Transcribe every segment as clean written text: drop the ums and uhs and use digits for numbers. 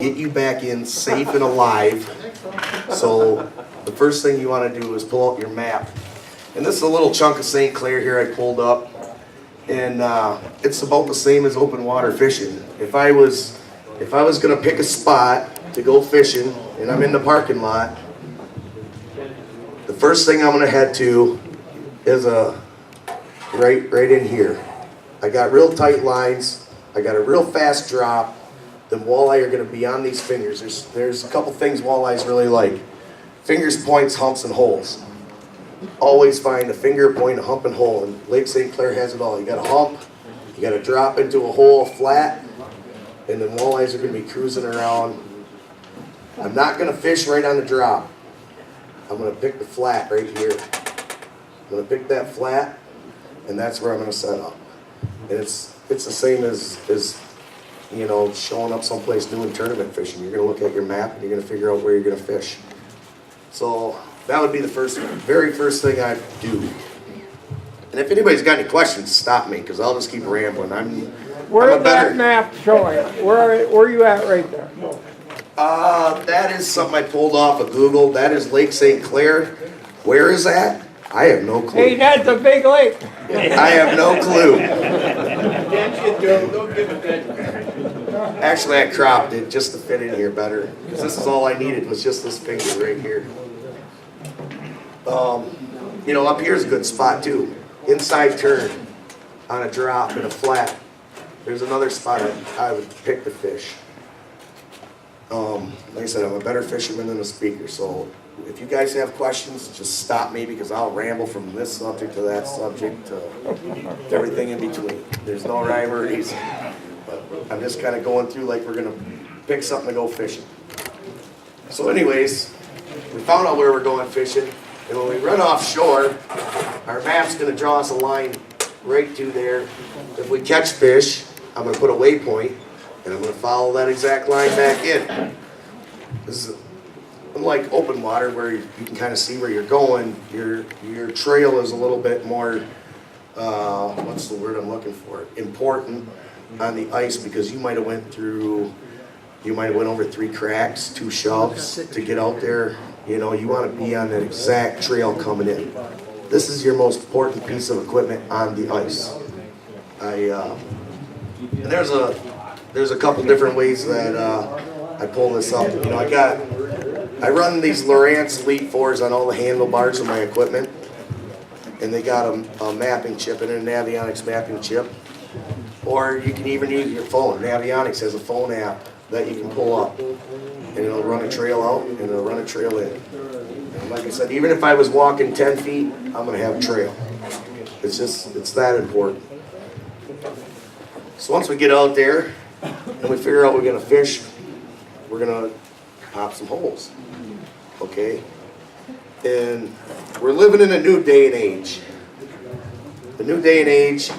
get you back in safe and alive. So the first thing you want to do is pull out your map. And this is a little chunk of St. Clair here I pulled up. And it's about the same as open water fishing. If I was gonna pick a spot to go fishing and I'm in the parking lot, the first thing I'm gonna head to is right in here. I got real tight lines, I got a real fast drop. Then walleye are gonna be on these fingers. There's a couple things walleyes really like. Fingers, points, humps, and holes. Always find a finger, a point, a hump, and hole. And Lake St. Clair has it all. You got a hump, you got to drop into a hole flat, and then walleyes are going to be cruising around. I'm not going to fish right on the drop. I'm going to pick the flat right here. I'm going to pick that flat, and that's where I'm going to set up. And it's the same as you know, showing up someplace doing tournament fishing. You're going to look at your map, and you're going to figure out where you're going to fish. So that would be the very first thing I'd do. And if anybody's got any questions, stop me, because I'll just keep rambling. Where's that map showing? Where are you at right there? That is something I pulled off of Google. That is Lake St. Clair. Where is that? I have no clue. Hey, that's a big lake. I have no clue. Actually, I cropped it just to fit in here better, because this is all I needed was just this finger right here. You know, up here's a good spot too. Inside turn on a drop in a flat. There's another spot I would pick to fish. Like I said, I'm a better fisherman than a speaker, so if you guys have questions, just stop me, because I'll ramble from this subject to that subject to everything in between. There's no rhyme or reason. But I'm just kind of going through like we're going to pick something to go fishing. So anyways, we found out where we're going fishing. And when we run offshore, our map's going to draw us a line right to there. If we catch fish, I'm going to put a waypoint, and I'm going to follow that exact line back in. This is unlike open water where you can kind of see where you're going. Your trail is a little bit more, what's the word I'm looking for? Important on the ice, because you might have went over 3 cracks, 2 shoves to get out there. You know, you want to be on the exact trail coming in. This is your most important piece of equipment on the ice. And there's a couple different ways that I pull this up. You know, I run these Lowrance Elite 4s on all the handlebars of my equipment, and they got a mapping chip and a Navionics mapping chip. Or you can even use your phone. Navionics has a phone app that you can pull up, and it'll run a trail out and it'll run a trail in. And like I said, even if I was walking 10 feet, I'm going to have a trail. It's that important. So once we get out there and we figure out we're going to fish, we're going to pop some holes. Okay? And we're living in a new day and age. The new day and age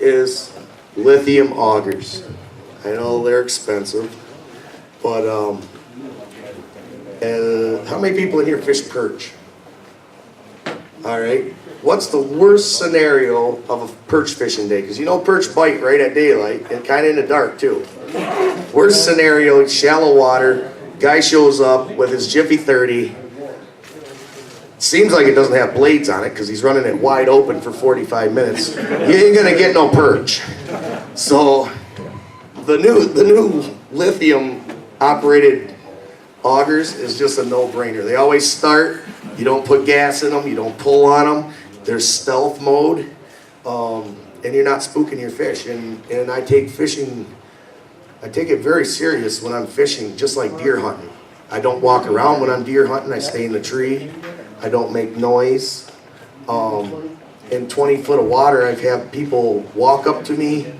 is lithium augers. I know they're expensive, but how many people in here fish perch? All right. What's the worst scenario of a perch fishing day? Because you know perch bite right at daylight and kind of in the dark too. Worst scenario, shallow water, guy shows up with his Jiffy 30. Seems like it doesn't have blades on it because he's running it wide open for 45 minutes. You ain't gonna get no perch. So the new lithium operated augers is just a no-brainer. They always start. You don't put gas in them. You don't pull on them. They're stealth mode, and you're not spooking your fish. And I take it very serious when I'm fishing, just like deer hunting. I don't walk around when I'm deer hunting. I stay in the tree. I don't make noise. In 20 foot of water, I've had people walk up to me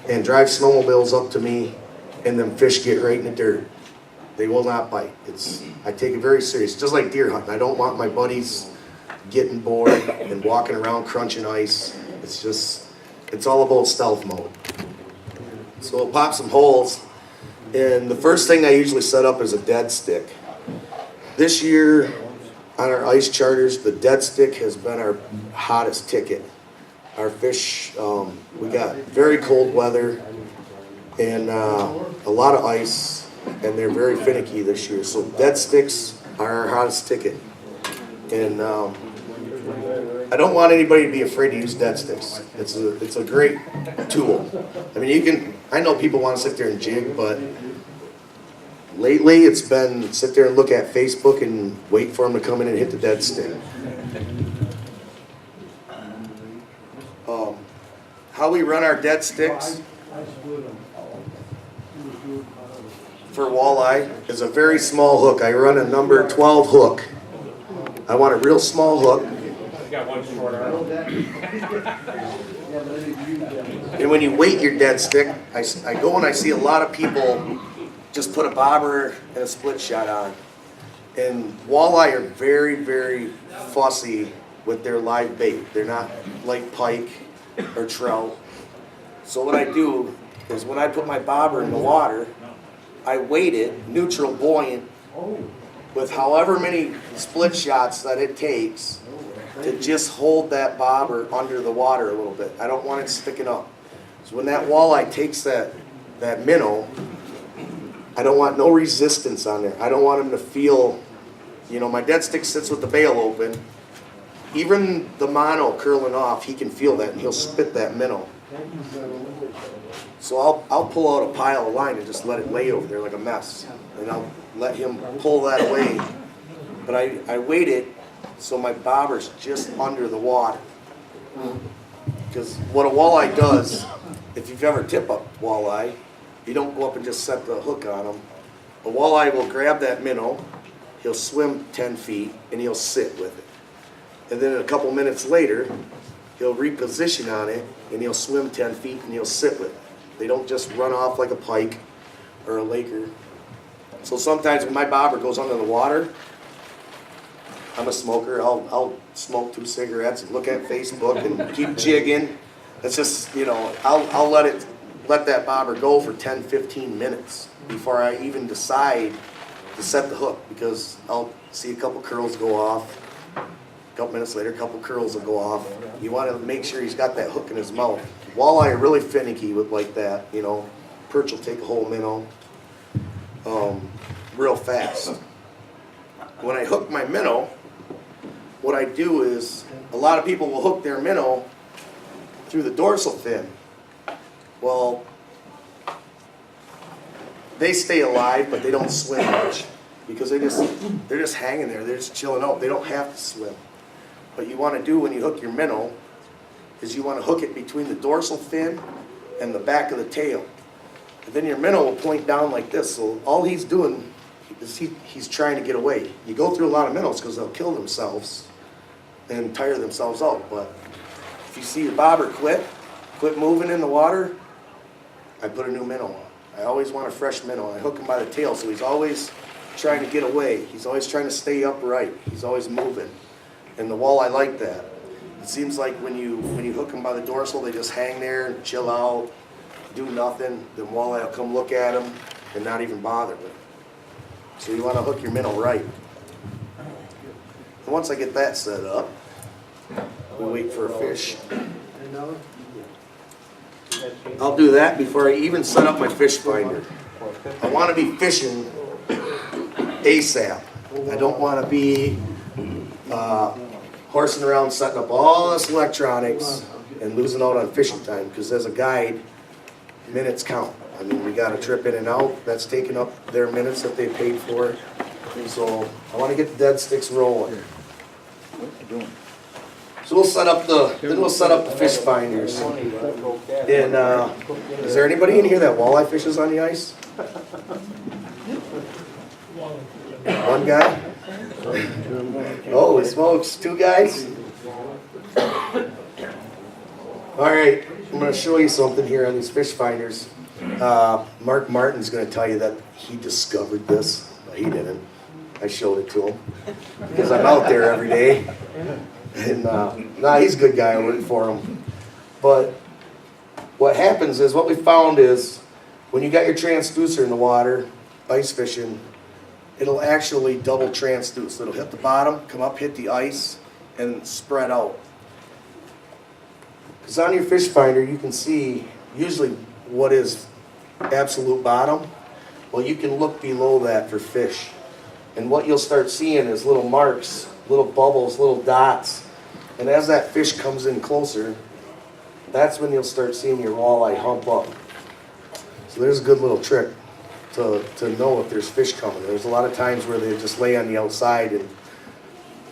and drive snowmobiles up to me, and then fish get right in the dirt. They will not bite. I take it very serious, just like deer hunting. I don't want my buddies getting bored and walking around crunching ice. It's all about stealth mode. So we'll pop some holes, and the first thing I usually set up is a dead stick. This year on our ice charters, the dead stick has been our hottest ticket. Our fish, we got very cold weather and a lot of ice. and they're very finicky this year. So dead sticks are our hottest ticket. And I don't want anybody to be afraid to use dead sticks. It's a great tool. I mean, I know people want to sit there and jig, but lately it's been sit there and look at Facebook and wait for them to come in and hit the dead stick. How we run our dead sticks for walleye is a very small hook. I run a number 12 hook. I want a real small hook. Got one short arm. And when you weight your dead stick, I go and I see a lot of people just put a bobber and a split shot on. And walleye are very, very fussy with their live bait. They're not like pike or trout. So what I do is when I put my bobber in the water, I weight it neutral buoyant with however many split shots that it takes to just hold that bobber under the water a little bit. I don't want it sticking up. So when that walleye takes that minnow, I don't want no resistance on there. I don't want him to feel, my dead stick sits with the bail open. Even the mono curling off, he can feel that and he'll spit that minnow. So I'll pull out a pile of line and just let it lay over there like a mess. And I'll let him pull that away. But I weight it so my bobber's just under the water. Because what a walleye does, if you've ever tip up walleye, you don't go up and just set the hook on them. A walleye will grab that minnow, he'll swim 10 feet, and he'll sit with it. And then a couple minutes later, he'll reposition on it, and he'll swim 10 feet, and he'll sit with it. They don't just run off like a pike or a laker. So sometimes when my bobber goes under the water, I'm a smoker. I'll smoke 2 cigarettes and look at Facebook and keep jigging. It's just, I'll let that bobber go for 10, 15 minutes before I even decide to set the hook, because I'll see a couple curls go off. A couple minutes later, a couple curls will go off. You want to make sure he's got that hook in his mouth. Walleye are really finicky with like that, Perch will take a whole minnow real fast. When I hook my minnow, what I do is, a lot of people will hook their minnow through the dorsal fin. Well, they stay alive, but they don't swim much because they're just hanging there. They're just chilling out. They don't have to swim. What you want to do when you hook your minnow is you want to hook it between the dorsal fin and the back of the tail. And then your minnow will point down like this. So all he's doing is he's trying to get away. You go through a lot of minnows because they'll kill themselves and tire themselves out. But if you see your bobber quit moving in the water, I put a new minnow on. I always want a fresh minnow. I hook him by the tail, so he's always trying to get away. He's always trying to stay upright. He's always moving. And the walleye like that. It seems like when you hook them by the dorsal, they just hang there and chill out, do nothing. Then walleye will come look at them and not even bother with it. So you want to hook your minnow right. And once I get that set up, we wait for a fish. I'll do that before I even set up my fish finder. I want to be fishing ASAP. I don't want to be horsing around setting up all this electronics and losing out on fishing time, because as a guide, minutes count. I mean, we got a trip in and out, that's taking up their minutes that they paid for. And so I want to get the dead sticks rolling. So we'll set up the fish finders. And is there anybody in here that walleye fishes on the ice? One guy? Holy smokes, 2 guys? Alright, I'm going to show you something here on these fish finders. Mark Martin's going to tell you that he discovered this, but he didn't. I showed it to him because I'm out there every day. And he's a good guy. I work for him. But what happens is, what we found is, when you got your transducer in the water, ice fishing, it'll actually double transduce. It'll hit the bottom, come up, hit the ice, and spread out. Because on your fish finder, you can see usually what is absolute bottom. Well, you can look below that for fish. And what you'll start seeing is little marks, little bubbles, little dots. And as that fish comes in closer, that's when you'll start seeing your walleye hump up. So there's a good little trick to know if there's fish coming. There's a lot of times where they just lay on the outside and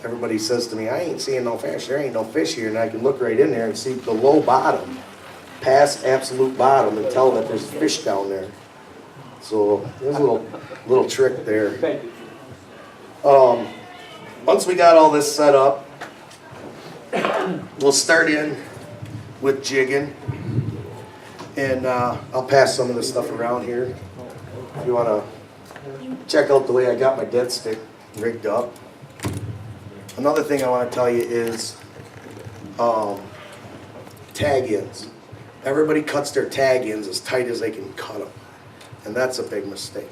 everybody says to me, I ain't seeing no fish, there ain't no fish here. And I can look right in there and see below bottom, past absolute bottom, and tell that there's fish down there. So there's a little trick there. Once we got all this set up, we'll start in with jigging. And I'll pass some of this stuff around here. If you want to check out the way I got my dead stick rigged up. Another thing I want to tell you is tag ends. Everybody cuts their tag ends as tight as they can cut them. And that's a big mistake.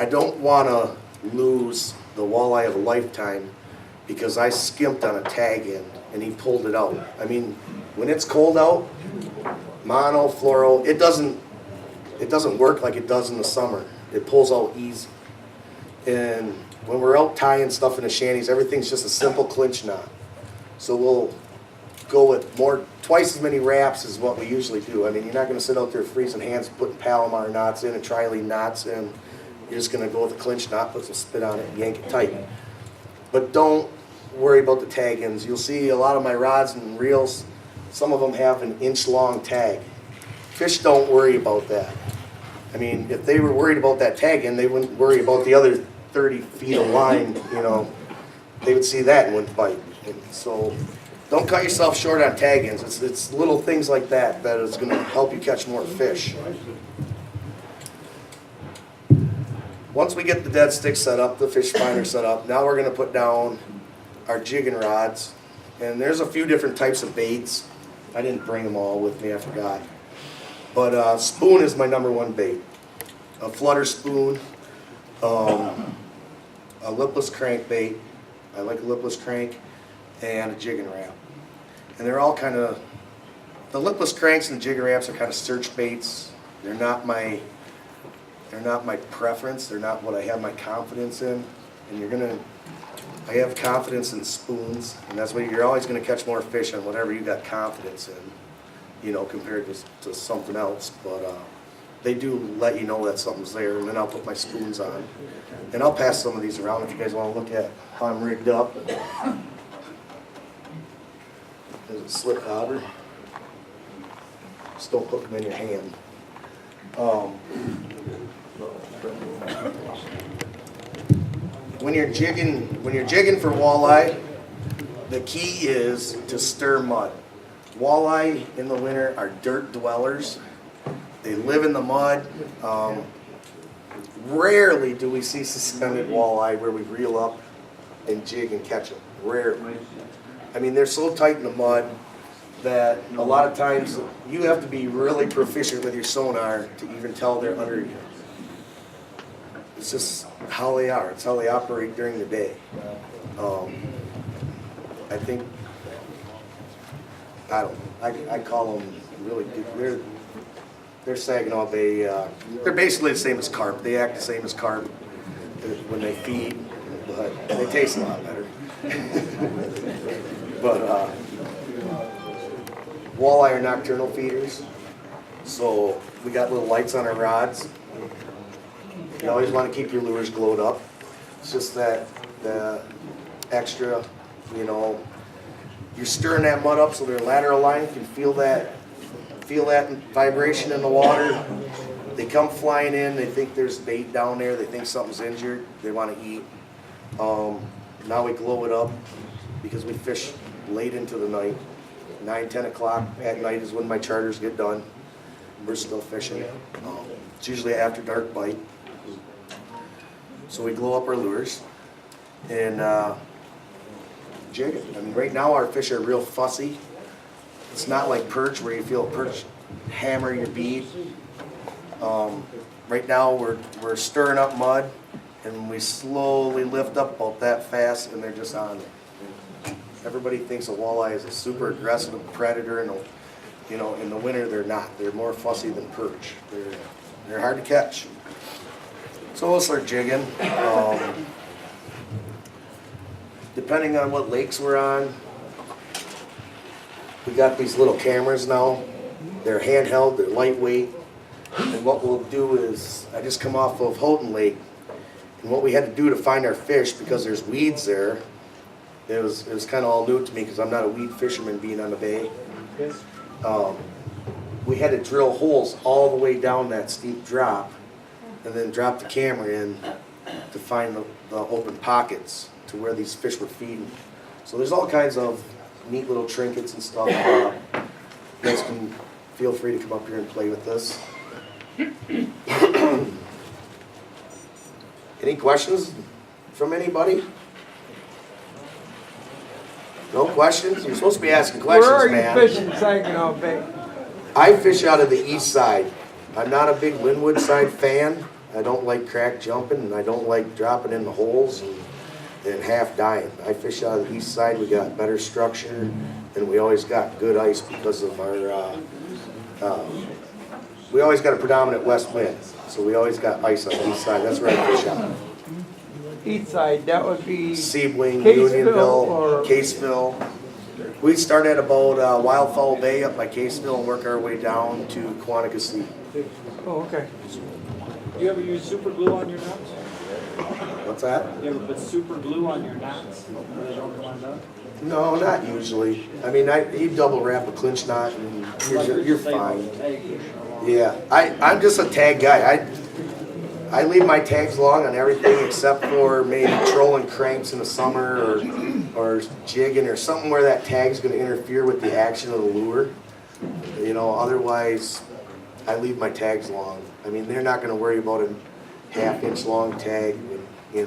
I don't want to lose the walleye of a lifetime because I skimped on a tag end and he pulled it out. I mean, when it's cold out, mono, fluoro, it doesn't work like it does in the summer. It pulls out easy. And when we're out tying stuff in the shanties, everything's just a simple clinch knot. So we'll go with twice as many wraps as what we usually do. I mean, you're not going to sit out there freezing hands, putting Palomar knots in and trilene knots in. You're just going to go with a clinch knot, put some spit on it, and yank it tight. But don't worry about the tag ends. You'll see a lot of my rods and reels, some of them have an inch-long tag. Fish don't worry about that. I mean, if they were worried about that tag end, they wouldn't worry about the other 30 feet of line, you know. They would see that and wouldn't bite. And so don't cut yourself short on tag ends. It's little things like that that is going to help you catch more fish. Once we get the dead stick set up, the fish finder set up, now we're going to put down our jigging rods. And there's a few different types of baits. I didn't bring them all with me, I forgot. But spoon is my #1 bait. A flutter spoon, a lipless crankbait. I like a lipless crank, and a jigging wrap. And they're all kind of, the lipless cranks and the jigging wraps are kind of search baits. They're not my preference. They're not what I have my confidence in. And I have confidence in spoons, and that's what you're always going to catch more fish on whatever you got confidence in, you know, compared to something else. But they do let you know that something's there, and then I'll put my spoons on. And I'll pass some of these around if you guys want to look at how I'm rigged up. There's a slip auger. Just don't put them in your hand. When you're jigging for walleye, the key is to stir mud. Walleye in the winter are dirt dwellers. They live in the mud. Rarely do we see suspended walleye where we reel up and jig and catch them. Rarely. I mean, they're so tight in the mud that a lot of times you have to be really proficient with your sonar to even tell they're under you. It's just how they are. It's how they operate during the day. I think, I don't know, I call them really good. They're Saginaw Bay. They're basically the same as carp. They act the same as carp when they feed, but they taste a lot better. But walleye are nocturnal feeders, so we got little lights on our rods. You always want to keep your lures glowed up. It's just that the extra, you know, you're stirring that mud up so their lateral line can feel that vibration in the water. They come flying in. They think there's bait down there. They think something's injured. They want to eat. Now we glow it up because we fish late into the night. 9, 10 o'clock at night is when my charters get done. We're still fishing. It's usually after dark bite. So we glow up our lures and jig it. I mean, right now our fish are real fussy. It's not like perch where you feel a perch hammer your bead. Right now we're stirring up mud and we slowly lift up about that fast and they're just on it. Everybody thinks a walleye is a super aggressive predator, and you know, in the winter they're not. They're more fussy than perch. They're hard to catch. So we'll start jigging. Depending on what lakes we're on, we got these little cameras now. They're handheld, they're lightweight. And what we'll do is, I just come off of Houghton Lake, and what we had to do to find our fish, because there's weeds there, it was kind of all new to me because I'm not a weed fisherman being on the bay. We had to drill holes all the way down that steep drop and then drop the camera in to find the open pockets to where these fish were feeding. So there's all kinds of neat little trinkets and stuff. You guys can feel free to come up here and play with this. Any questions from anybody? No questions? You're supposed to be asking questions, Where are you man. fishing Saginaw Bay? I fish out of the east side. I'm not a big Windward side fan. I don't like crack jumping, and I don't like dropping in the holes and half dying. I fish out of the east side. We got better structure, and we always got good ice because of our, we always got a predominant west wind. So we always got ice on the east side. That's where I fish out. East side, that would be Sebring, Caseville Unionville, or- Caseville. We start at about Wildfowl Bay up by Caseville and work our way down to Quantico. Oh, okay. Do you ever use super glue on your knots? What's that? You ever put super glue on your knots? So they don't come undone? No, not usually. I mean, you double wrap a clinch knot and you're fine. Yeah, I'm just a tag guy. I leave my tags long on everything except for maybe trolling cranks in the summer or jigging or something where that tag's going to interfere with the action of the lure. You know, otherwise I leave my tags long. I mean, they're not going to worry about a half-inch long tag, you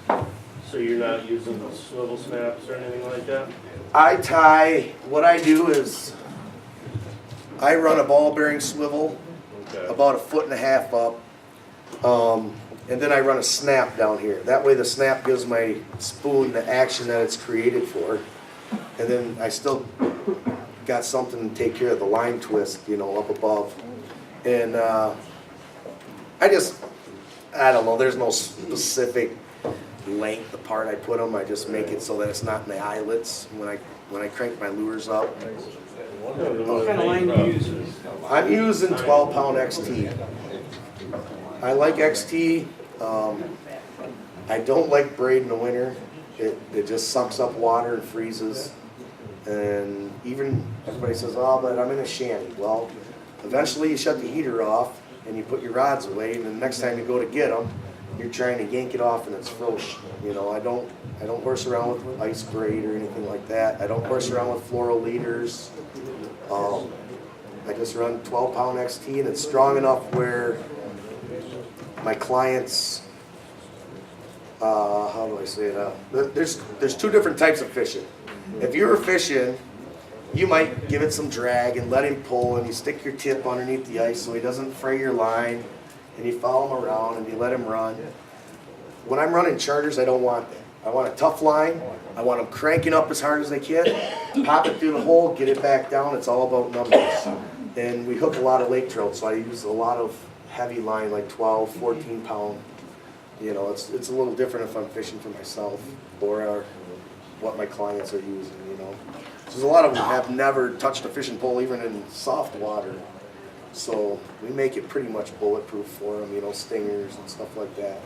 know. So you're not using swivel snaps or anything like that? What I do is I run a ball bearing swivel about 1.5 feet up. And then I run a snap down here. That way the snap gives my spoon the action that it's created for. And then I still got something to take care of the line twist, you know, up above. And I don't know, there's no specific length apart I put them. I just make it so that it's not in the eyelets when I crank my lures up. What kind of line do you use? I'm using 12-pound XT. I like XT. I don't like braid in the winter. It just sucks up water and freezes. And even everybody says, oh, but I'm in a shanty. Well, eventually you shut the heater off and you put your rods away, and the next time you go to get them, you're trying to yank it off and it's froze. You know, I don't horse around with ice braid or anything like that. I don't horse around with floral leaders. I just run 12-pound XT, and it's strong enough where my clients, how do I say it? There's two different types of fishing. If you were fishing, you might give it some drag and let him pull, and you stick your tip underneath the ice so he doesn't fray your line, and you follow him around and you let him run. When I'm running charters, I don't want that. I want a tough line. I want them cranking up as hard as they can, pop it through the hole, get it back down. It's all about numbers. And we hook a lot of lake trout, so I use a lot of heavy line, like 12, 14 pound. You know, it's a little different if I'm fishing for myself or what my clients are using, you know. There's a lot of them have never touched a fishing pole even in soft water. So we make it pretty much bulletproof for them, you know, stingers and stuff like that.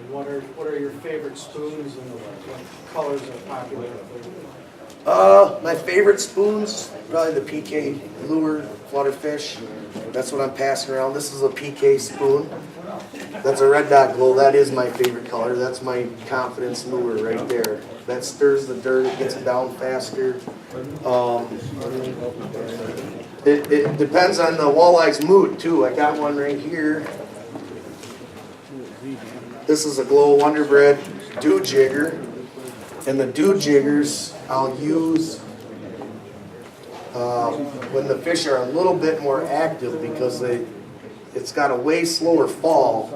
And what are your favorite spoons and what colors are popular? My favorite spoons, probably the PK lure flutterfish. That's what I'm passing around. This is a PK spoon. That's a red dot glow. That is my favorite color. That's my confidence lure right there. That stirs the dirt. It gets it down faster. It depends on the walleye's mood too. I got one right here. This is a Glow Wonderbred dew jigger. And the dew jiggers I'll use when the fish are a little bit more active because it's got a way slower fall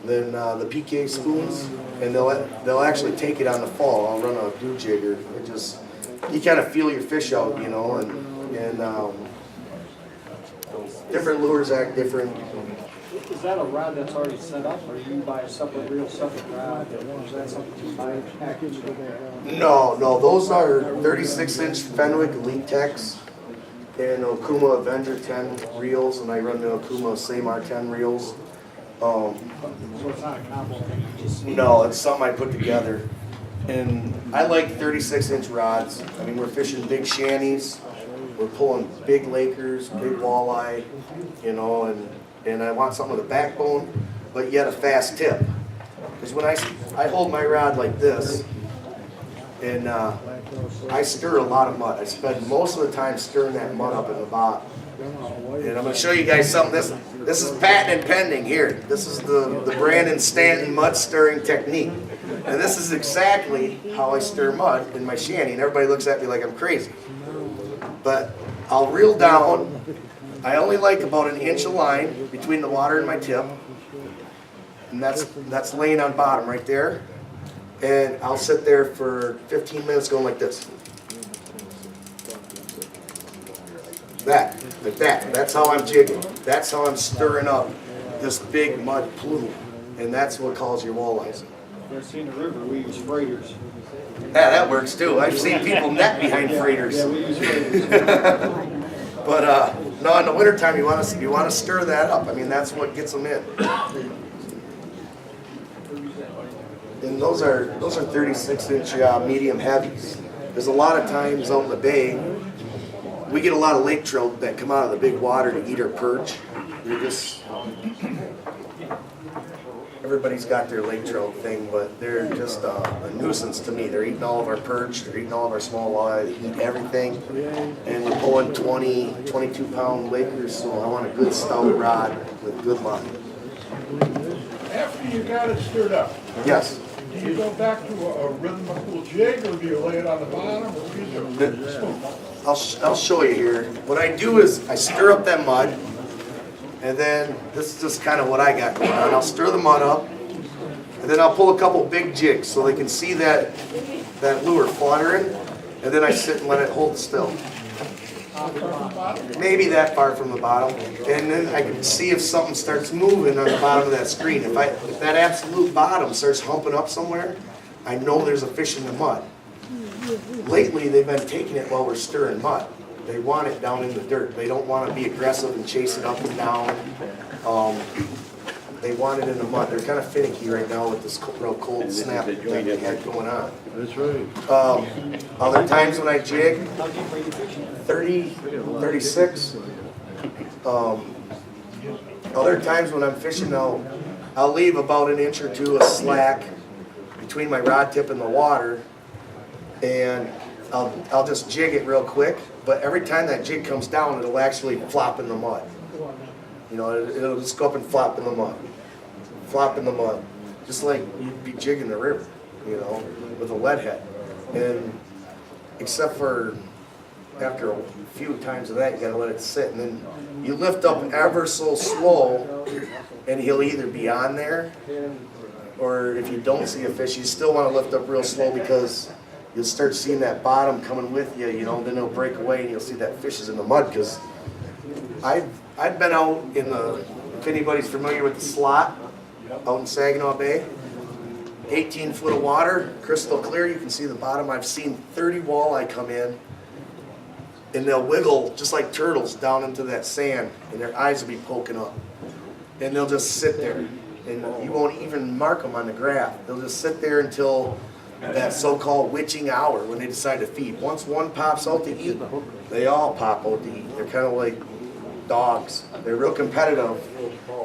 than the PK spoons, and they'll actually take it on the fall. I'll run a dew jigger. It just, you kind of feel your fish out, you know, and different lures act different. Is that a rod that's already set up, or you buy a separate rod? Or is that something you buy packaged? No, those are 36-inch Fenwick Elite Techs and Okuma Avenger 10 reels, and I run the Okuma Samar 10 reels. So it's not a combo thing, you just. No, it's something I put together. And I like 36-inch rods. I mean, we're fishing big shanties, we're pulling big Lakers, big walleye, you know, and I want something with a backbone, but yet a fast tip. Because when I hold my rod like this, and I stir a lot of mud. I spend most of the time stirring that mud up in the bottom. And I'm going to show you guys something. This is patent and pending here. This is the Brandon Stanton mud stirring technique. And this is exactly how I stir mud in my shanty. And everybody looks at me like I'm crazy. But I'll reel down. I only like about an inch of line between the water and my tip. And that's laying on bottom right there. And I'll sit there for 15 minutes going like this. Like that. That's how I'm jigging. That's how I'm stirring up this big mud plume. And that's what calls your walleyes. I've seen the river, we use freighters. Yeah, that works too. I've seen people net behind freighters. Yeah, we use freighters. But no, in the wintertime you want to stir that up. I mean, that's what gets them in. And those are 36-inch medium heavies. There's a lot of times out in the bay, we get a lot of lake trout that come out of the big water to eat our perch. They're just, everybody's got their lake trout thing, but they're just a nuisance to me. They're eating all of our perch, they're eating all of our small walleye, they eat everything. And we're pulling 20, 22-pound Lakers, so I want a good stout rod with good line. After you got it stirred up, Yes. do you go back to a rhythmical jig, or do you lay it on the bottom, or what do you do? I'll show you here. What I do is I stir up that mud, and then this is just kind of what I got going on. I'll stir the mud up, and then I'll pull a couple big jigs so they can see that lure fluttering, and then I sit and let it hold still. Maybe that far from the bottom, and then I can see if something starts moving on the bottom of that screen. If that absolute bottom starts humping up somewhere, I know there's a fish in the mud. Lately, they've been taking it while we're stirring mud. They want it down in the dirt. They don't want to be aggressive and chase it up and down. They want it in the mud. They're kind of finicky right now with this real cold snap thing they had going on. That's right. Other times when I jig, 30, 36. Other times when I'm fishing, I'll leave about an inch or two of slack between my rod tip and the water, and I'll just jig it real quick. But every time that jig comes down, it'll actually flop in the mud. You know, it'll just go up and flop in the mud. Flop in the mud. Just like you'd be jigging the river, you know, with a lead head. And except for after a few times of that, you gotta let it sit. And then you lift up ever so slow, and he'll either be on there, or if you don't see a fish, you still wanna lift up real slow, because you'll start seeing that bottom coming with you, you know, then it'll break away and you'll see that fish is in the mud. Because I've been out in the, if anybody's familiar with the slot, out in Saginaw Bay, 18 foot of water, crystal clear, you can see the bottom. I've seen 30 walleye come in, and they'll wiggle just like turtles down into that sand, and their eyes will be poking up. And they'll just sit there, and you won't even mark them on the graph. They'll just sit there until that so-called witching hour when they decide to feed. Once one pops out to eat, they all pop out to eat. They're kind of like dogs. They're real competitive.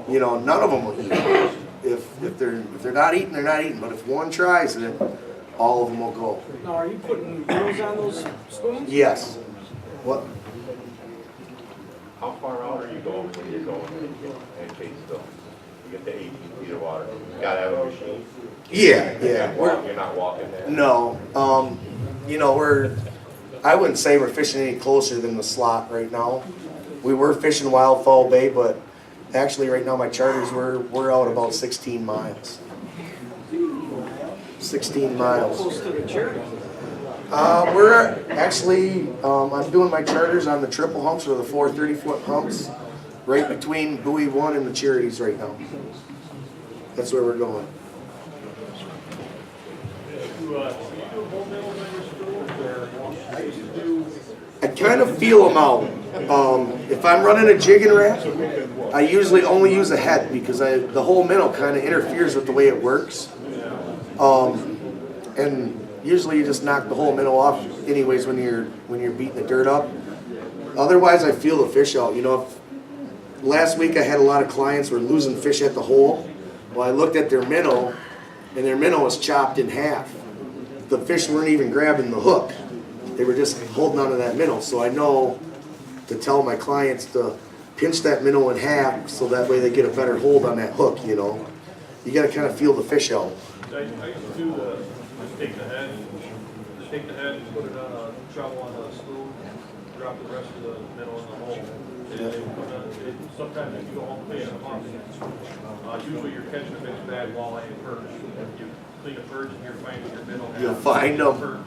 You know, none of them will eat. If they're not eating, they're not eating. But if one tries it, all of them will go. Now, are you putting wheels on those spoons? Yes. What? How far out are you going when you're going and case still? You get to 18 feet of water. You gotta have a machine. Yeah. You're not walking there. No. You know, I wouldn't say we're fishing any closer than the slot right now. We were fishing Wildfowl Bay, but actually right now my charters, we're out about 16 miles. 16 miles. Close to the charity. We're actually, I'm doing my charters on the triple humps or the 4 30-foot humps. right between buoy 1 and the Charities right now. That's where we're going. I kind of feel them out. If I'm running a jigging wrap, I usually only use a head because the whole minnow kind of interferes with the way it works. And usually you just knock the whole minnow off anyways when you're beating the dirt up. Otherwise, I feel the fish out. You know, last week I had a lot of clients were losing fish at the hole. Well, I looked at their minnow, and their minnow was chopped in half. The fish weren't even grabbing the hook. They were just holding onto that minnow. So I know to tell my clients to pinch that minnow in half so that way they get a better hold on that hook, you know. You got to kind of feel the fish out. I used to do just take the head and put it on a shovel on a spoon, drop the rest of the minnow in the hole. Sometimes if you go home clean them up, usually you're catching a big bad walleye and perch. You clean a perch and you're finding your minnow. You'll find them. Perch.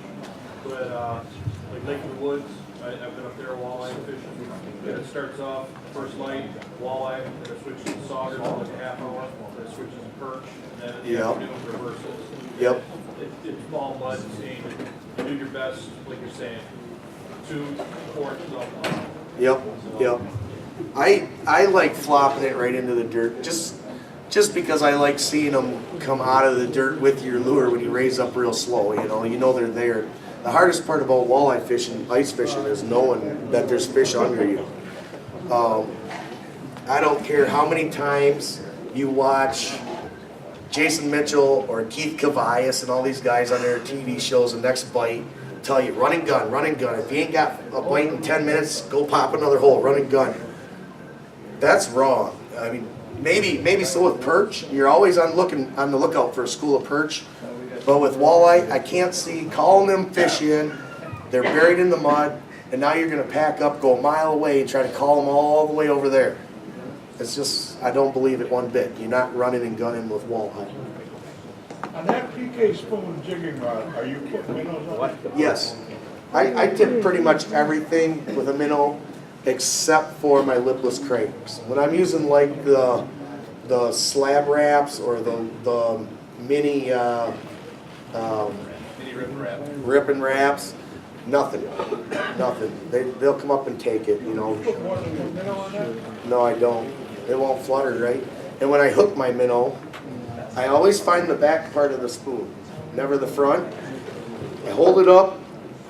But like Lake in the Woods, I've been up there walleye fishing. And it starts off first light walleye, then it switches to sauger for like a half hour, then it switches to perch, and then in the afternoon reverses. Yep. It's small mud, seam. Do your best, like you're saying, 2, 4 inches off the line. Yep, yep. I like flopping it right into the dirt, just because I like seeing them come out of the dirt with your lure when you raise up real slow. You know they're there. The hardest part about walleye fishing, ice fishing, is knowing that there's fish under you. I don't care how many times you watch Jason Mitchell or Keith Cavias and all these guys on their TV shows, the next bite, tell you, run and gun, run and gun. If you ain't got a bite in 10 minutes, go pop another hole, run and gun. That's wrong. I mean, maybe so with perch. You're always on the lookout for a school of perch. But with walleye, I can't see calling them fish in. They're buried in the mud, and now you're going to pack up, go a mile away, and try to call them all the way over there. It's just, I don't believe it one bit. You're not running and gunning with walleye. On that PK spoon jigging rod, are you putting minnows on it? Yes. I tip pretty much everything with a minnow except for my lipless cranks. When I'm using like the slab wraps or the mini ripping wraps, nothing. They'll come up and take it, you know. Put more than a minnow on that? No, I don't. It won't flutter, right? And when I hook my minnow, I always find the back part of the spoon, never the front. I hold it up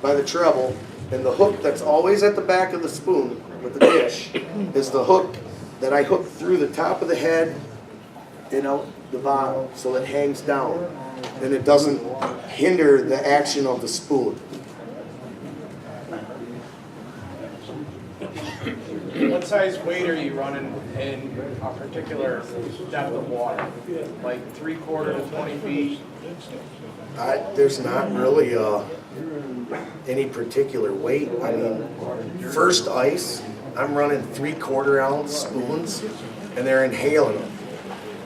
by the treble, and the hook that's always at the back of the spoon with the dish is the hook that I hook through the top of the head and out the bottom, so it hangs down, and it doesn't hinder the action of the spoon. What size weight are you running in a particular depth of water? Like 3/4 to 20 feet? There's not really any particular weight. I mean, first ice, I'm running 3/4 ounce spoons, and they're inhaling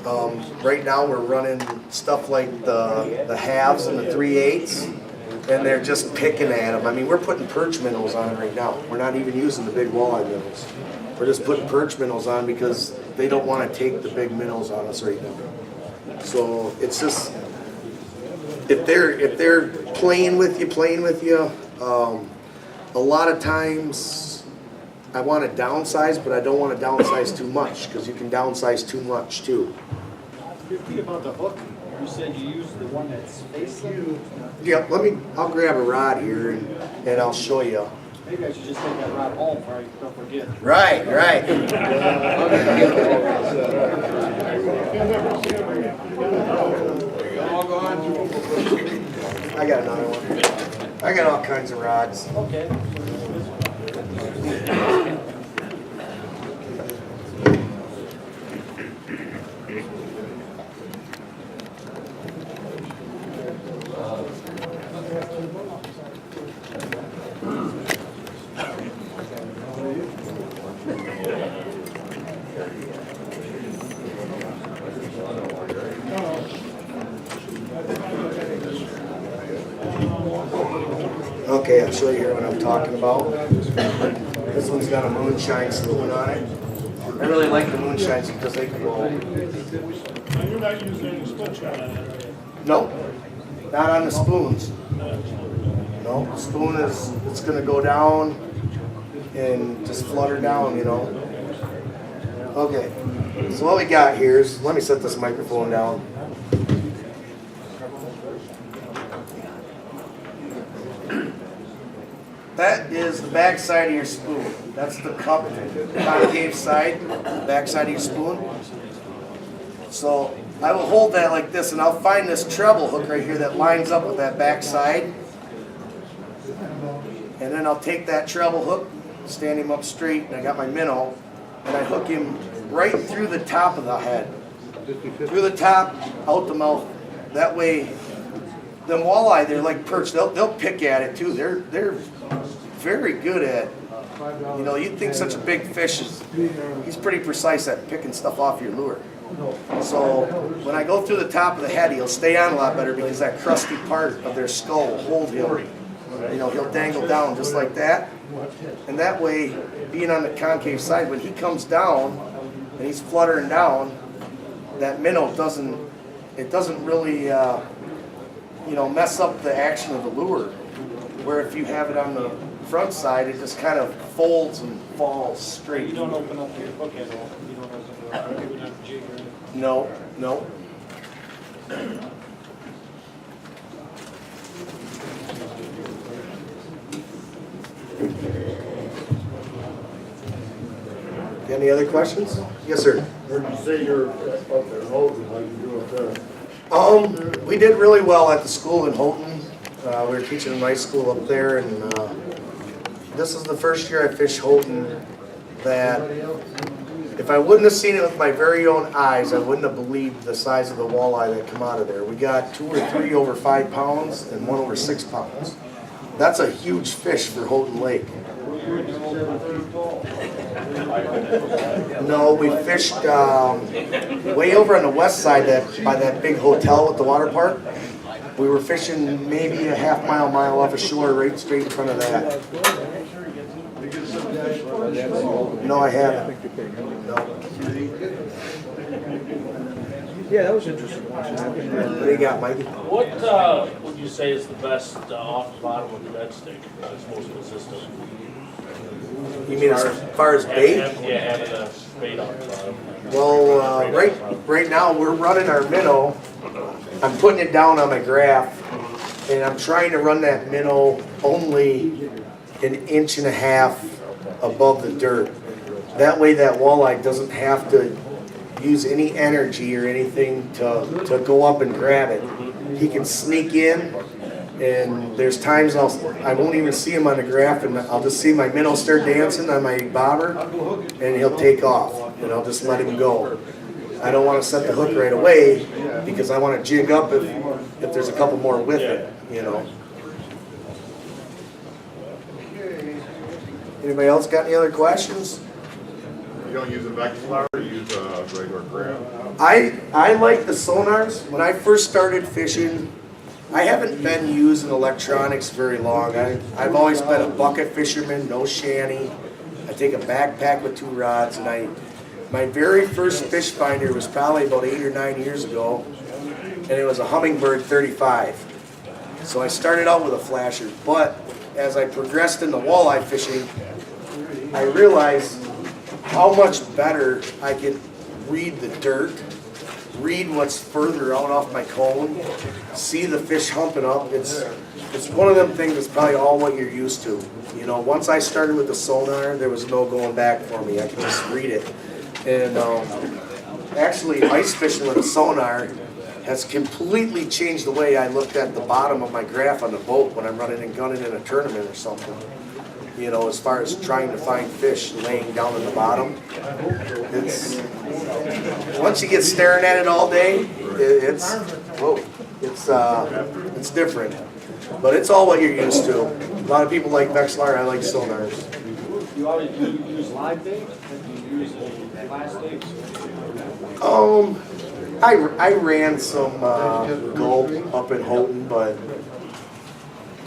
them. Right now we're running stuff like the halves and the 3/8, and they're just picking at them. I mean, we're putting perch minnows on right now. We're not even using the big walleye minnows. We're just putting perch minnows on because they don't want to take the big minnows on us right now. So it's just, if they're playing with you, a lot of times I want to downsize, but I don't want to downsize too much because you can downsize too much too. 50 about the hook, you said you use the one that's facing? Yeah, I'll grab a rod here and I'll show you. Maybe I should just take that rod home so I don't forget. Right. All gone? I got another one. I got all kinds of rods. Okay. Okay, I'll show you here what I'm talking about. This one's got a moonshine spoon on it. I really like the moonshines because they can go. And you're not using any spoon shot on it. No, not on the spoons. No, the spoon is, it's gonna go down and just flutter down, you know. Okay, so what we got here is, let me set this microphone down. That is the back side of your spoon. That's the cup, concave side, back side of your spoon. So I will hold that like this, and I'll find this treble hook right here that lines up with that back side. And then I'll take that treble hook, stand him up straight, and I got my minnow, and I hook him right through the top of the head. Through the top, out the mouth. That way, them walleye, they're like perch. They'll pick at it too. They're very good at, you know, you'd think such a big fish is, he's pretty precise at picking stuff off your lure. So when I go through the top of the head, he'll stay on a lot better because that crusty part of their skull will hold him. You know, he'll dangle down just like that. And that way, being on the concave side, when he comes down and he's fluttering down, that minnow doesn't really, you know, mess up the action of the lure. Where if you have it on the front side, it just kind of folds and falls straight. You don't open up your hook at all. You don't open up jig or anything. No, no. Any other questions? Yes, sir. Heard you say you're up there in Houghton, how you do up there? We did really well at the school in Houghton. We were teaching in high school up there, and this is the first year I fished Houghton that if I wouldn't have seen it with my very own eyes, I wouldn't have believed the size of the walleye that come out of there. We got 2 or 3 over 5 pounds and 1 over 6 pounds. That's a huge fish for Houghton Lake. No, we fished way over on the west side by that big hotel with the water park. We were fishing maybe a mile off ashore, right straight in front of that. No, I haven't. No. Yeah, that was interesting watching that. What do you got, Mikey? What would you say is the best off the bottom of the bed stick that's most consistent? You mean as far as bait? Yeah, having a bait on the bottom. Well, right now we're running our minnow. I'm putting it down on my graph, and I'm trying to run that minnow only 1.5 inches above the dirt. That way that walleye doesn't have to use any energy or anything to go up and grab it. He can sneak in, and there's times I won't even see him on the graph, and I'll just see my minnow start dancing on my bobber, and he'll take off, and I'll just let him go. I don't want to set the hook right away because I want to jig up if there's a couple more with it, you know. Anybody else got any other questions? You don't use a Vexilar, or you use a regular grab? I like the sonars. When I first started fishing, I haven't been using electronics very long. I've always been a bucket fisherman, no shanty. I take a backpack with 2 rods, and my very first fish finder was probably about 8 or 9 years ago, and it was a Hummingbird 35. So I started out with a flasher, but as I progressed in the walleye fishing, I realized how much better I can read the dirt, read what's further out off my cone, see the fish humping up. It's one of them things that's probably all what you're used to. You know, once I started with the sonar, there was no going back for me. I could just read it. And actually, ice fishing with a sonar has completely changed the way I looked at the bottom of my graph on the boat when I'm running and gunning in a tournament or something. You know, as far as trying to find fish laying down in the bottom. It's once you get staring at it all day, it's different. But it's all what you're used to. A lot of people like Vexilar, I like sonars. You always use live bait? You use plastics? I ran some gulp up in Houghton, but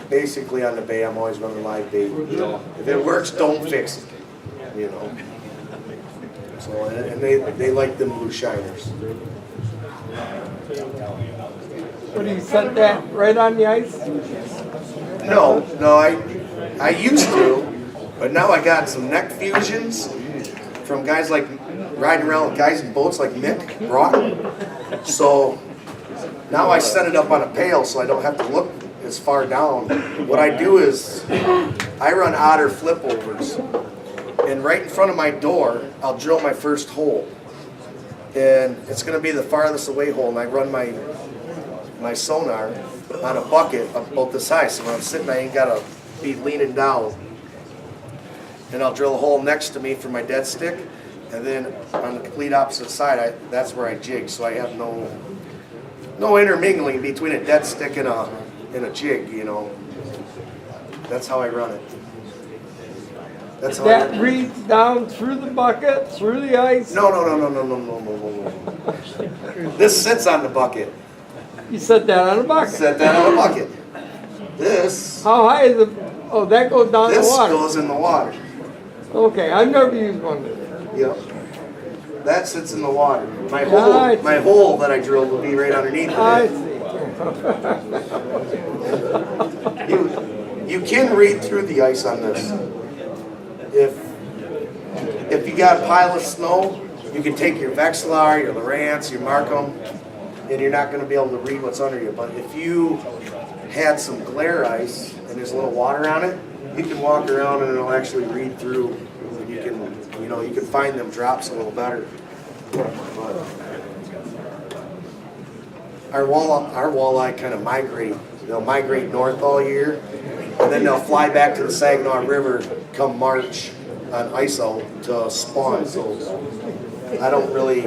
basically on the bay I'm always running live bait. You know, if it works, don't fix it. You know. So, and they like them blue shiners. What do you set that right on the ice? No, I used to, but now I got some neck fusions from guys like riding around with guys in boats like Mick brought. So now I set it up on a pail so I don't have to look as far down. What I do is I run otter flip overs, and right in front of my door I'll drill my first hole, and it's going to be the farthest away hole, and I run my sonar on a bucket about this high, so when I'm sitting I ain't got to be leaning down. And I'll drill a hole next to me for my dead stick, and then on the complete opposite side, that's where I jig, so I have no intermingling between a dead stick and a jig, you know. That's how I run it. That's how That reads down through the bucket, through the ice? No. This sits on the bucket. You set that on a bucket? Set that on a bucket. This How high is it? Oh, that goes down the water? goes in the water. Okay, I've never used one. Yep. That sits in the water. My Right. hole that I drilled will be right underneath I it. see. You can read through the ice on this. If you got a pile of snow, you can take your Vexilar, your Lowrance, your Markham, and you're not going to be able to read what's under you. But if you had some glare ice and there's a little water on it, you can walk around and it'll actually read through. And you can find them drops a little better. But our walleye kind of migrate. They'll migrate north all year, and then they'll fly back to the Saginaw River come March on ice out to spawn. So I don't really.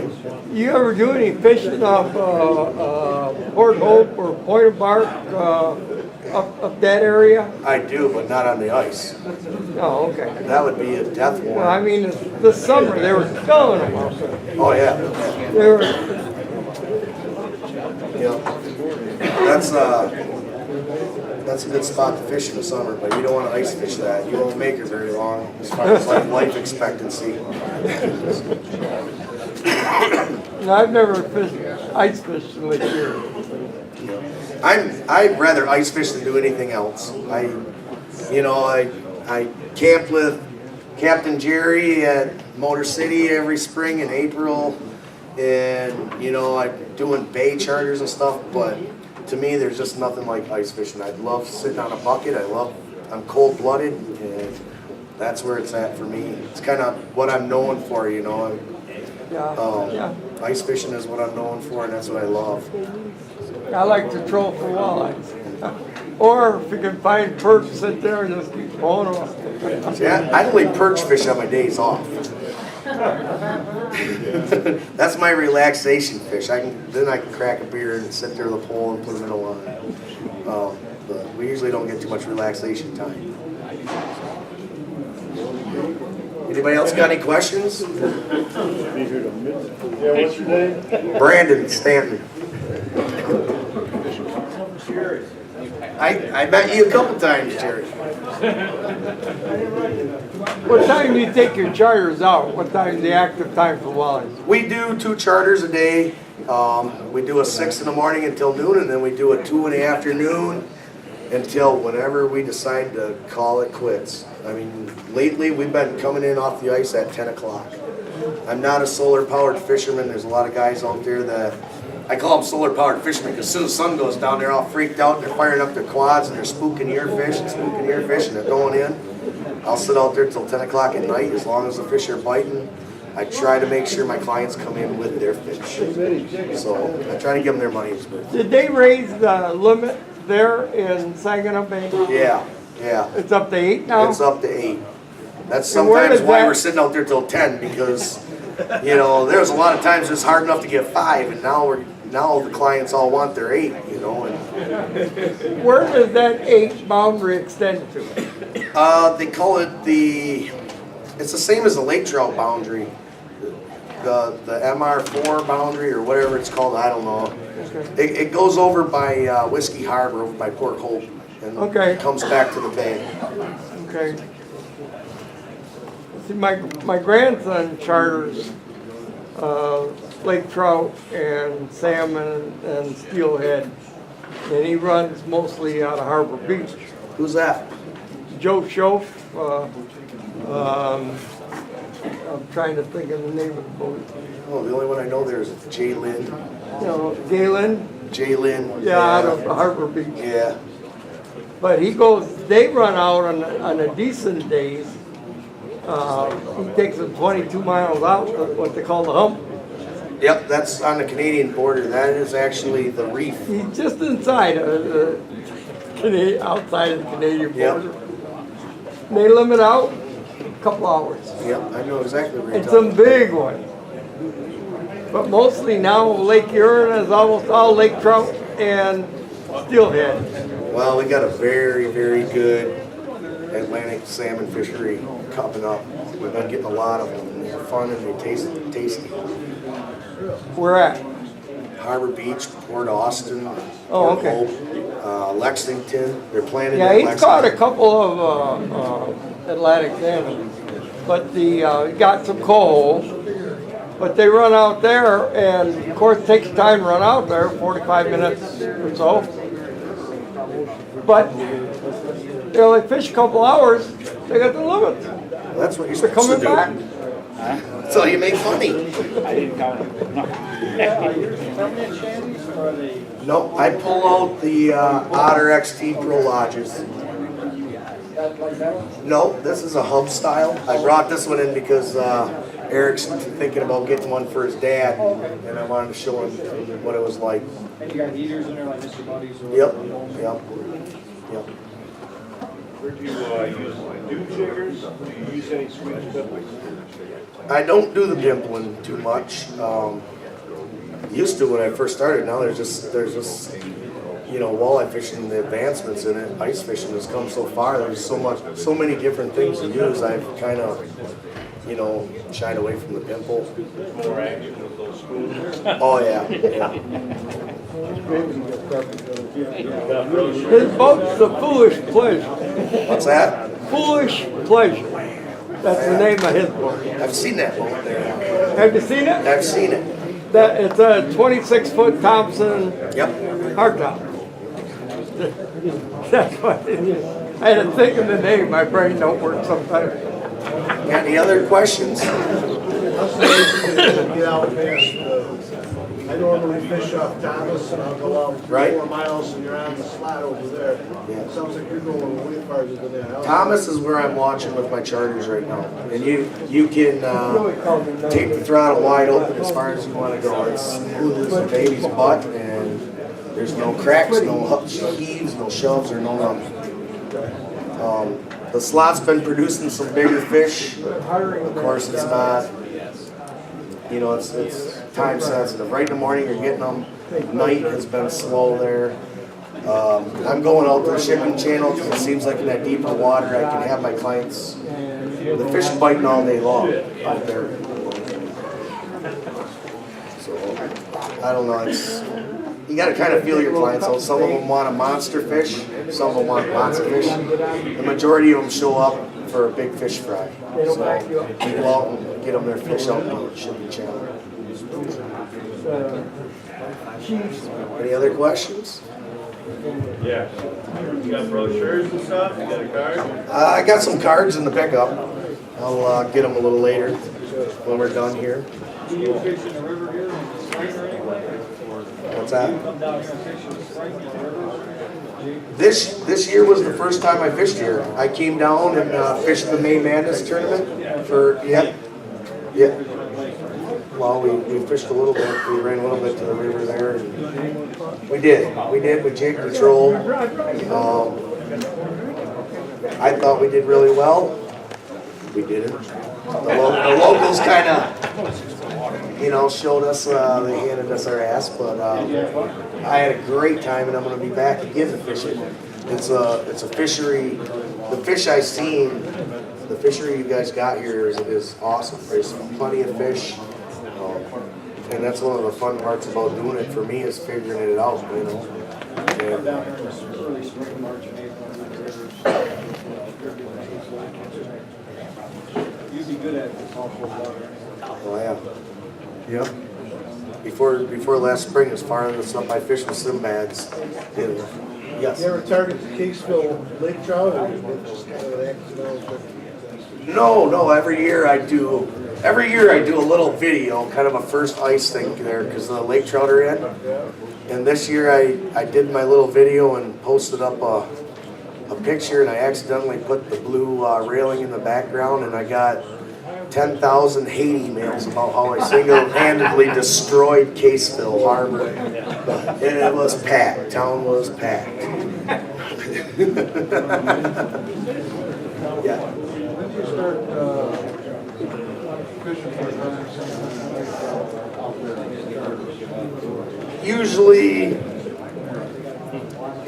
You ever do any fishing off Port Hope or Point of Bark up that area? I do, but not on the ice. Oh, okay. That would be a death warrant. Well, I mean, this summer they were killing them out there. Oh yeah. They were. That's a good spot to fish in the summer, but you don't want to ice fish that. You won't make it very long as far as like life expectancy. No, I've never ice fished in Lake Erie. I'd rather ice fish than do anything else. I camped with Captain Jerry at Motor City every spring in April, and I'm doing bay charters and stuff. But to me, there's just nothing like ice fishing. I love sitting on a bucket. I'm cold-blooded, and that's where it's at for me. It's kind of what I'm known for, Yeah. Ice fishing is what I'm known for, and that's what I love. I like to troll for walleyes. Or if you can find perch, sit there and just keep pulling them up. See, I only perch fish on my days off. That's my relaxation fish. Then I can crack a beer and sit there with a pole and put them in a line. But we usually don't get too much relaxation time. Anybody else got any questions? Yeah, what's your name? Brandon Stanton. I met you a couple times, Jerry. What time do you take your charters out? What time is the active time for walleyes? We do 2 charters a day. We do a 6 in the morning until noon, and then we do a 2 in the afternoon until whenever we decide to call it quits. I mean, lately we've been coming in off the ice at 10 o'clock. I'm not a solar-powered fisherman. There's a lot of guys out there that, I call them solar-powered fishermen because as soon as the sun goes down, they're all freaked out and they're firing up their quads and they're spooking your fish and they're going in. I'll sit out there till 10 o'clock at night as long as the fish are biting. I try to make sure my clients come in with their fish. So I try to give them their money's worth. Did they raise the limit there in Saginaw Bay? Yeah. It's up to 8 now? It's up to 8. That's And where sometimes does why that- we're sitting out there till 10 because, there's a lot of times it's hard enough to get 5 and now the clients all want their 8, and Where does that 8 boundary extend to? they call it it's the same as the lake trout boundary. The MR4 boundary or whatever it's called, I don't know. It goes over by Whiskey Harbor, over by Port Hope, and Okay. comes back to the bay. Okay. See, my grandson charters lake trout and salmon and steelhead, and he runs mostly out of Harbor Beach. Who's that? Joe Schoaf, I'm trying to think of the name of the boat. Oh, the only one I know there is Jalen. You know, Galen, Jalen. yeah, out of Harbor Beach. Yeah. But he goes, they run out on a decent days. He takes them 22 miles out, what they call the hump. Yep, that's on the Canadian border. That is actually the reef. He's just inside of the outside of the Canadian Yep. border. They limit out a couple hours. Yep, I know exactly where you're And talking. some big ones. But mostly now Lake Huron is almost all lake trout and steelhead. Well, we got a very, very good Atlantic salmon fishery coming up. We've been getting a lot of them. They're fun and they taste tasty. Where at? Harbor Beach, Port Austin, Oh, Port okay. Hope, Lexington. They're planted Yeah, in he's Lexington. caught a couple of Atlantic salmon. But he got some coho. But they run out there, and of course it takes time to run out there, 45 minutes or so. But they only fish a couple hours, they got the limit. That's what you're They're supposed to coming do. back. That's how you make money. I didn't count it. No. Are yours permanent shanties or are they? Nope, I pull out the Otter XT Pro Lodges. Like that one? No, this is a hub style. I brought this one in because Eric's thinking about getting one for his dad, and I wanted to show him what it was like. And you got heaters in there like Mr. Buddy's or? Yep, yep, yep. Where do you use, do jiggers? Do you use any switch pimples? I don't do the pimpling too much. Used to when I first started. Now there's just you know, walleye fishing, the advancements in it. Ice fishing has come so far. There's so many different things to use. I've kind of, you know, shied away from the pimple. More action with those spoons? Oh yeah, yeah. His boat's a foolish pleasure. What's that? Foolish pleasure. That's the name of his boat. I've seen that boat there. Have you seen it? I've seen it. That it's a 26-foot Thompson Yep. hardtop. That's what it is. I had to think of the name. My brain don't work sometimes. Got any other questions? Get out past, I normally fish off Thomas and I'll go out Right. 4 miles and you're on the slot over there. Yeah. Sounds like you're going way farther than that. Thomas is where I'm watching with my charters right now, and you can take the throttle wide open as far as you want to go. It's smooth as a baby's butt, and there's no cracks, no heaves, no shoves, or no nothing. The slot's been producing some bigger fish. Of course, it's not. You know, it's time sensitive. Right in the morning, you're getting them. Night has been slow there. I'm going out to the shipping channel because it seems like in that deeper water I can have my clients, the fish biting all day long out there. So, I don't know, you gotta kind of feel your clients out. Some of them want a monster fish, some of them want lots of fish. The majority of them show up for a big fish fry. So, we go out and get them their fish out on the shipping channel. Any other questions? Yeah. You got brochures and stuff? You got a card? I got some cards in the pickup. I'll get them a little later when we're done here. Do you fish in the river here, spring or anything? What's that? Come down here and fish in the spring in the river? This year was the first time I fished here. I came down and fished the May Madness tournament for, yep. Well, we fished a little bit. We ran a little bit to the river there. And we did. We jigged and trolled. I thought we did really well. We didn't. The locals kind of, you know, showed us, they handed us our ass, but I had a great time, and I'm going to be back again to fish it. It's a fishery. The fish I seen, the fishery you guys got here is awesome. There's plenty of fish, and that's one of the fun parts about doing it for me is figuring it out, you know. And, Down here in the early spring, March and April, in the rivers. You'd be good Oh, yeah. Yep. Before last spring, as far as the stuff I fished with Simbads, yes. You ever target the Caseville lake trout or just kind of an accidental? No, every year I do a little video, kind of a first ice thing there, because the lake trout are in. And this year I did my little video and posted up a picture, and I accidentally put the blue railing in the background, and I got 10,000 hate emails about how I single-handedly destroyed Caseville Harbor. And it was packed. Town was packed. Yeah. You start fishing for Usually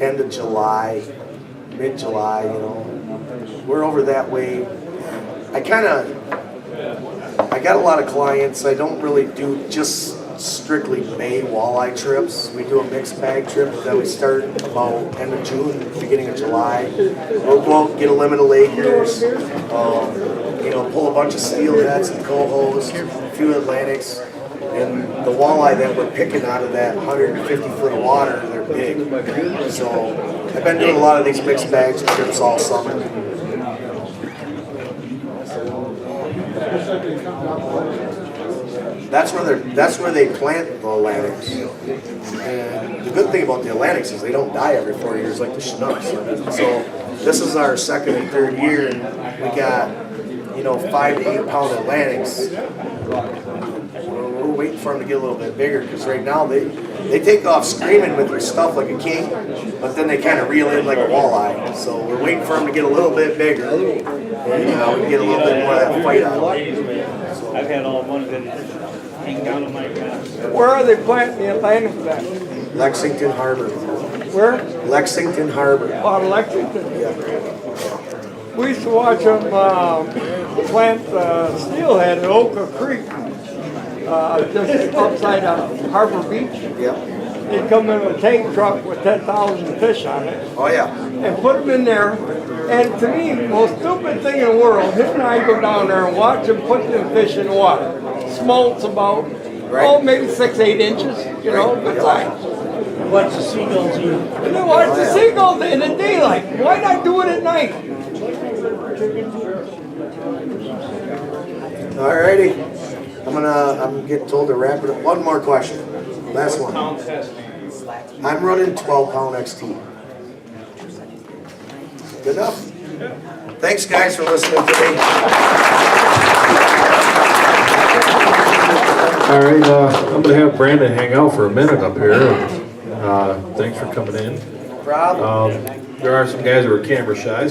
end of July, mid-July, you know. We're over that way. I got a lot of clients. I don't really do just strictly May walleye trips. We do a mixed bag trip that we start about end of June, beginning of July. We'll go out and get a limit of Lakers, pull a bunch of steelheads and cohos, a few Atlantics. And the walleye that we're picking out of that 150 foot of water, they're big. So I've been doing a lot of these mixed bags trips all summer. That's where they plant the Atlantics. And the good thing about the Atlantics is they don't die every 4 years like the Chinooks. So this is our second and third year, and we got 5 to 8 pound Atlantics. We're waiting for them to get a little bit bigger, because right now they take off screaming with their stuff like a king, but then they kind of reel in like a walleye. So we're waiting for them to get a little bit bigger, and we can get a little bit more of that fight out of them. I've had all one that hang down on my grass. Where are they planting the Atlantic at? Lexington Harbor. Where? Lexington Harbor. Out of Lexington. Yeah. We used to watch them plant steelhead at Oka Creek, just outside of Harbor Beach. Yeah. They'd come in with a tank truck with 10,000 fish on it Oh yeah. and put them in there. And to me, the most stupid thing in the world, him and I go down there and watch them put them fish in the water. Smolts about, maybe 6-8 inches, good size. Watch the seagulls eat. And then watch the seagulls in the daylight. Why not do it at night? Alrighty. I'm getting told to wrap it up. One more question. Last one. I'm running 12 pound XT. Good enough? Thanks guys for listening today. All right, I'm going to have Brandon hang out for a minute up here. Thanks for coming in. There are some guys who are camera shy,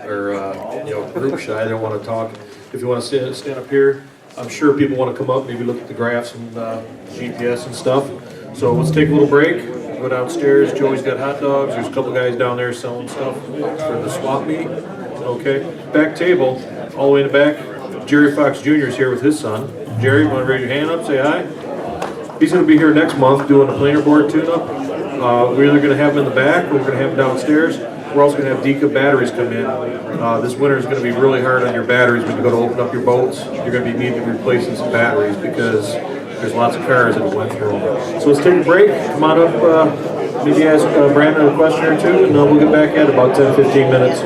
or group shy. They don't want to talk. If you want to stand up here, I'm sure people want to come up, maybe look at the graphs and GPS and stuff. So let's take a little break. Go downstairs. Joey's got hot dogs. There's a couple guys down there selling stuff for the swap meet. Okay. Back table, all the way in the back. Jerry Fox Jr. is here with his son. Jerry, you want to raise your hand up? Say hi. He's going to be here next month doing a planer board tune-up. We're either going to have him in the back or we're going to have him downstairs. We're also going to have Deka batteries come in. This winter is going to be really hard on your batteries when you go to open up your boats. You're going to be needing to replacing some batteries because there's lots of cars that went through them. So let's take a break. Come on up. Maybe ask Brandon a question or two, and we'll get back at about 10-15 minutes.